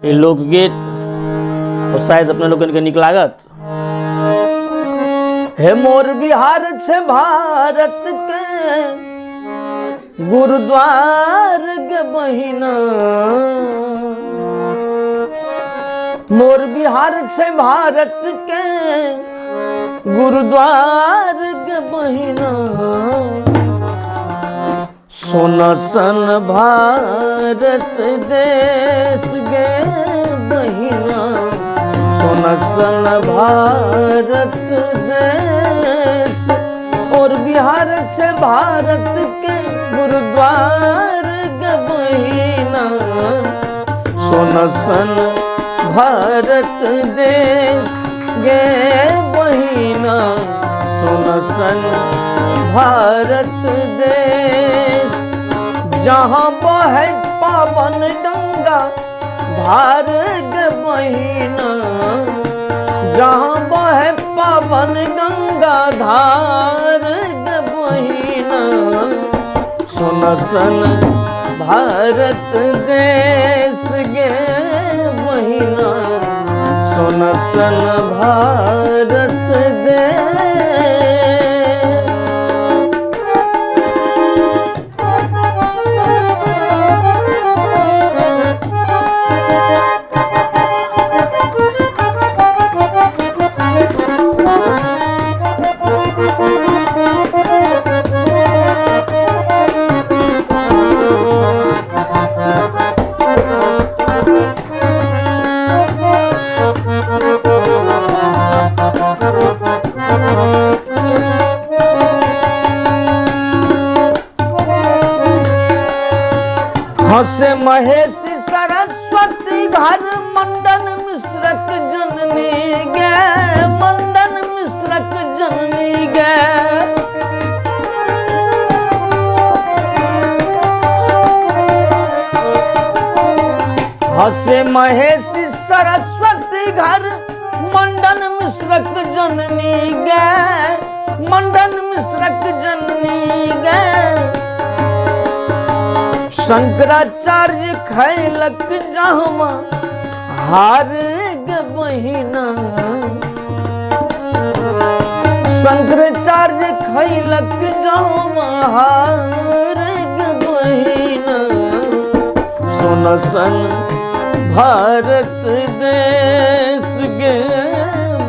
ये लोकगीत और शायद अपने लोगन के निक लागत। हे मोर बिहार छे भारत के गुरुद्वार के बहिना, मोर बिहार छे भारत के गुरुद्वार के बहिना, सोना सन भारत देश गे बहिना, सोना सन भारत देश। और बिहार छे भारत के गुरुद्वार के बहिना, सोना सन भारत देश गे बहिना, सोना सन भारत देश। जहाँ बहे पावन गंगा धार गे बहिना, जहाँ बहे पावन गंगा धार गे बहिना, सोना सन भारत देश गे बहिना, सोना सन भारत देश। हंसे महेशी सरस्वती घर मंडन मिश्रक जननी गे, मंडन मिश्रक जननी गे। हंसे महेशी सरस्वती घर मंडन मिश्रक जननी गे, मंडन मिश्रक जननी गे। शंकराचार्य खैलक जहमा हार गे बहिना, शंकराचार्य खैलक जहमा हार गे बहिना, सोना सन भारत देश गे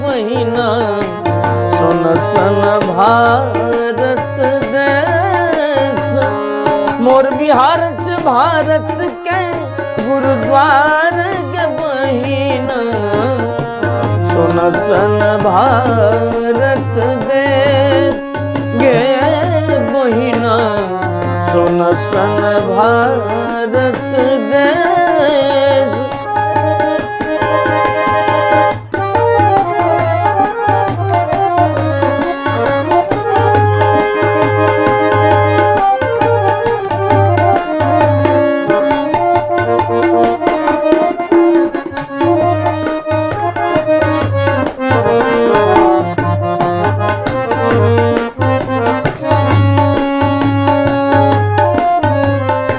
बहिना, सोना सन भारत देश। मोर बिहार छे भारत के गुरुद्वार के बहिना, सोना सन भारत देश गे बहिना, सोना सन भारत देश।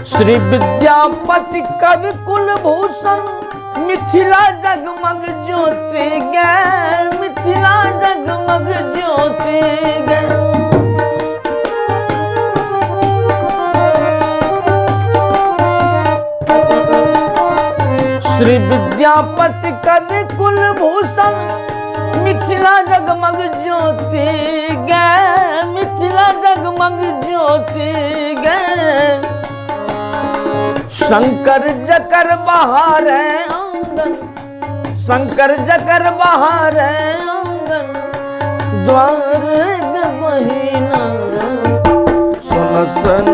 श्री विद्यापति कवि कुलभूषण मिथिला जगमग ज्योति गे, मिथिला जगमग ज्योति गे। श्री विद्यापति कवि कुलभूषण मिथिला जगमग ज्योति गे, मिथिला जगमग ज्योति गे। शंकर जकर बहार आंगन, शंकर जकर बहार आंगन द्वार गे बहिना, सोना सन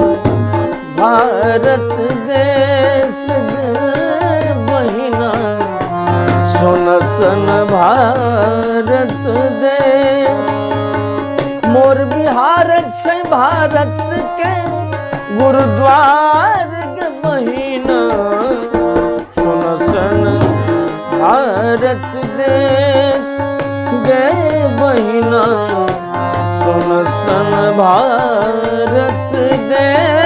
भारत देश गे बहिना, सोना सन भारत देश। मोर बिहार छे भारत के गुरुद्वार गे बहिना, सोना सन भारत देश गे बहिना, सोना सन भारत देश।